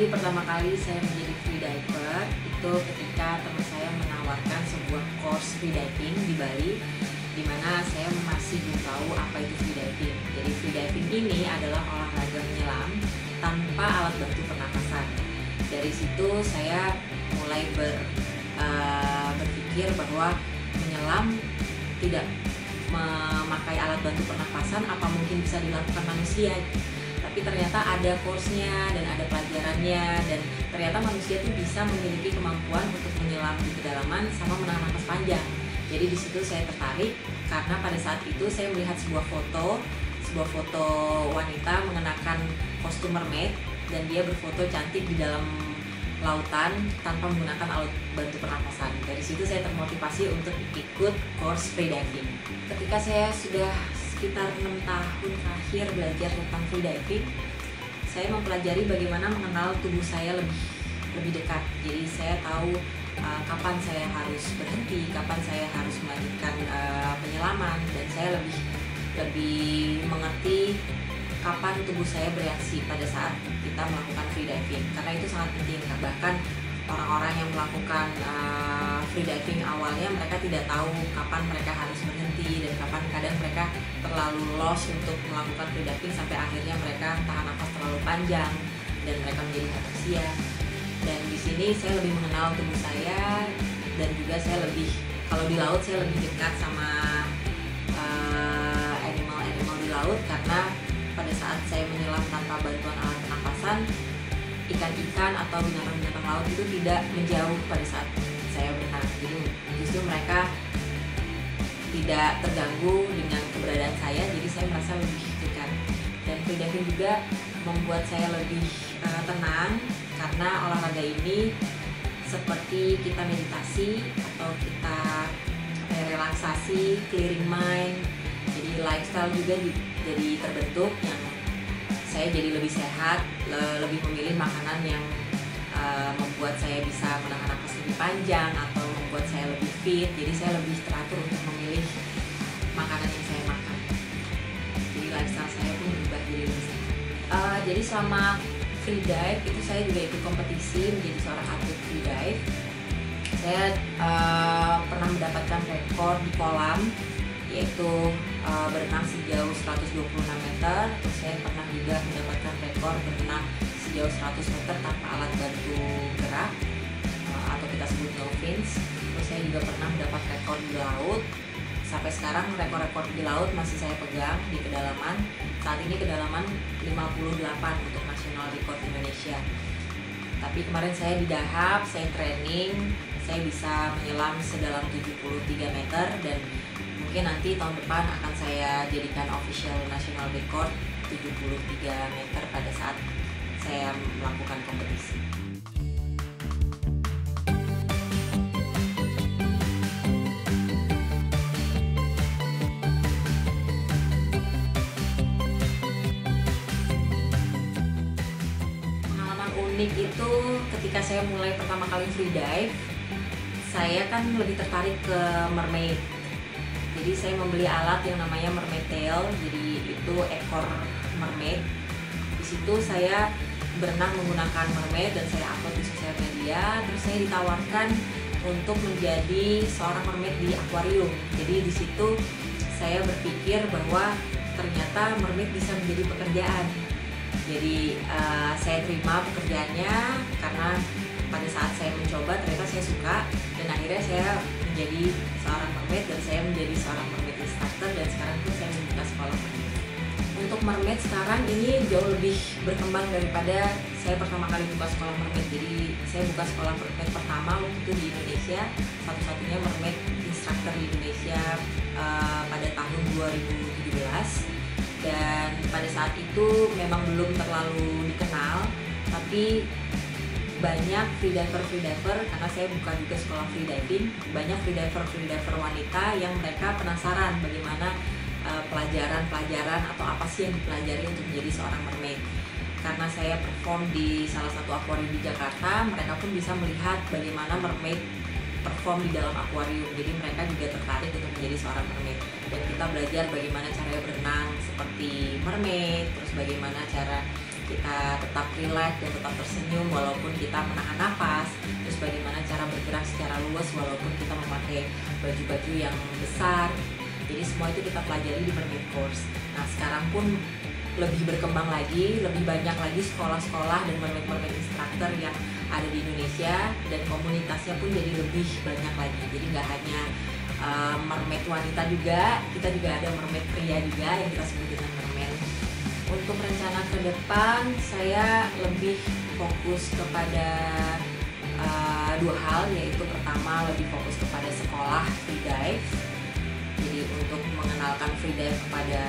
Jadi pertama kali saya menjadi freediver itu ketika teman saya menawarkan sebuah course freediving di Bali, di mana saya masih belum tahu apa itu freediving. Jadi freediving ini adalah olahraga menyelam tanpa alat bantu pernapasan. Dari situ saya mulai berpikir bahwa menyelam tidak memakai alat bantu pernapasan apa mungkin bisa dilakukan manusia. Tapi ternyata ada course-nya dan ada pelajarannya, dan ternyata manusia itu bisa memiliki kemampuan untuk menyelam di kedalaman sama menahan nafas panjang. Jadi di situ saya tertarik karena pada saat itu saya melihat sebuah foto wanita mengenakan kostum mermaid dan dia berfoto cantik di dalam lautan tanpa menggunakan alat bantu pernapasan. Dari situ saya termotivasi untuk ikut course freediving. Ketika saya sudah sekitar 6 tahun terakhir belajar tentang freediving, saya mempelajari bagaimana mengenal tubuh saya lebih dekat. Jadi saya tahu kapan saya harus berhenti, kapan saya harus melanjutkan penyelaman, dan saya lebih mengerti kapan tubuh saya bereaksi pada saat kita melakukan freediving. Karena itu sangat penting. Bahkan orang-orang yang melakukan freediving awalnya mereka tidak tahu kapan mereka harus berhenti dan kapan kadang mereka terlalu lost untuk melakukan freediving sampai akhirnya mereka tahan nafas terlalu panjang dan mereka menjadi hypoxia. Dan di sini saya lebih mengenal tubuh saya, dan juga saya kalau di laut saya lebih dekat sama animal di laut, karena pada saat saya menyelam tanpa bantuan alat pernapasan, ikan-ikan atau binatang-binatang laut itu tidak menjauh pada saat saya berenang. Jadi justru mereka tidak terganggu dengan keberadaan saya, jadi saya merasa lebih dekat. Dan freediving juga membuat saya lebih tenang, karena olahraga ini seperti kita meditasi atau kita relaksasi, clearing mind. Jadi lifestyle juga jadi terbentuk, yang saya jadi lebih sehat, lebih memilih makanan yang membuat saya bisa menahan nafas lebih panjang atau membuat saya lebih fit. Jadi saya lebih teratur untuk memilih makanan yang saya makan. Jadi lifestyle saya pun berubah jadi lebih sehat. Jadi selama freedive itu saya juga ikut kompetisi menjadi seorang atlet freedive. Saya pernah mendapatkan rekor di kolam, yaitu berenang sejauh 126 meter. Terus saya pernah juga mendapatkan rekor berenang sejauh 100 meter tanpa alat bantu gerak atau kita sebut no fins. Terus saya juga pernah mendapat rekor di laut. Sampai sekarang rekor-rekor di laut masih saya pegang di kedalaman. Saat ini kedalaman 58 untuk nasional record Indonesia. Tapi kemarin saya di Dahab, saya training, saya bisa menyelam sedalam 73 meter, dan mungkin nanti tahun depan akan saya jadikan official national record 73 meter pada saat saya melakukan kompetisi. Pengalaman unik itu ketika saya mulai pertama kali freedive, saya kan lebih tertarik ke mermaid. Jadi saya membeli alat yang namanya mermaid tail, jadi itu ekor mermaid. Di situ saya berenang menggunakan mermaid dan saya upload di sosial media. Terus saya ditawarkan untuk menjadi seorang mermaid di akuarium. Jadi di situ saya berpikir bahwa ternyata mermaid bisa menjadi pekerjaan. Jadi saya terima pekerjaannya karena pada saat saya mencoba ternyata saya suka, dan akhirnya saya menjadi seorang mermaid dan saya menjadi seorang mermaid instructor, dan sekarang pun saya membuka sekolah mermaid. Untuk mermaid sekarang ini jauh lebih berkembang daripada saya pertama kali buka sekolah mermaid. Jadi saya buka sekolah mermaid pertama waktu itu di Indonesia, satu-satunya mermaid instructor di Indonesia pada tahun 2017. Dan pada saat itu memang belum terlalu dikenal, tapi banyak freediver karena saya buka juga sekolah freediving, banyak freediver wanita yang mereka penasaran bagaimana pelajaran atau apa sih yang dipelajari untuk menjadi seorang mermaid. Karena saya perform di salah satu akuarium di Jakarta, mereka pun bisa melihat bagaimana mermaid perform di dalam akuarium. Jadi mereka juga tertarik untuk menjadi seorang mermaid, dan kita belajar bagaimana caranya berenang seperti mermaid, terus bagaimana cara kita tetap rileks dan tetap tersenyum walaupun kita menahan nafas, terus bagaimana cara bergerak secara luas walaupun kita memakai baju-baju yang besar. Jadi semua itu kita pelajari di mermaid course. Nah sekarang pun lebih berkembang lagi, lebih banyak lagi sekolah-sekolah dan mermaid instructor yang ada di Indonesia, dan komunitasnya pun jadi lebih banyak lagi. Jadi nggak hanya mermaid wanita juga, kita juga ada mermaid pria juga yang kita sebut dengan merman. Untuk rencana ke depan, saya lebih fokus kepada dua hal, yaitu pertama lebih fokus kepada sekolah free dive. Jadi untuk mengenalkan free dive kepada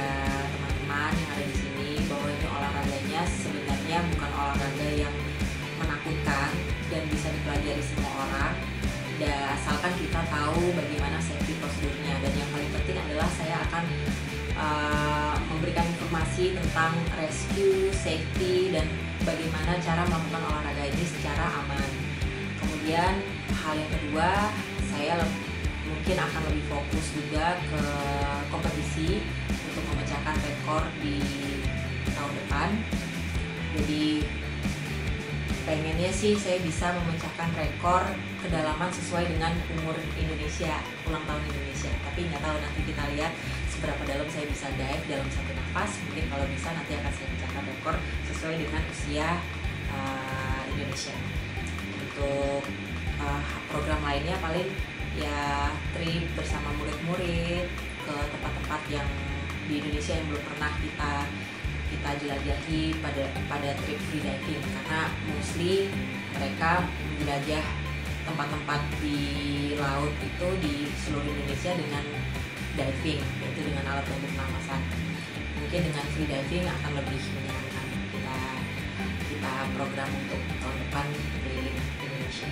teman-teman yang ada di sini bahwa ini olahraganya sebenarnya bukan olahraga yang menakutkan dan bisa dipelajari semua orang, dan asalkan kita tahu bagaimana safety prosedurnya. Dan yang paling penting adalah saya akan memberikan informasi tentang rescue, safety, dan bagaimana cara melakukan olahraga ini secara aman. Kemudian hal yang kedua, saya mungkin akan lebih fokus juga ke kompetisi untuk memecahkan rekor di tahun depan. Jadi pengennya sih saya bisa memecahkan rekor kedalaman sesuai dengan umur Indonesia, ulang tahun Indonesia. Tapi nggak tahu, nanti kita lihat seberapa dalam saya bisa dive dalam satu nafas. Mungkin kalau bisa nanti akan saya pecahkan rekor sesuai dengan usia Indonesia. Untuk program lainnya paling ya trip bersama murid-murid ke tempat-tempat yang di Indonesia yang belum pernah kita jelajahi pada trip free diving, karena mostly mereka menjelajah tempat-tempat di laut itu di seluruh Indonesia dengan diving, yaitu dengan alat bantu pernafasan. Mungkin dengan free diving akan lebih menyenangkan. Kita program untuk tahun depan di Indonesia.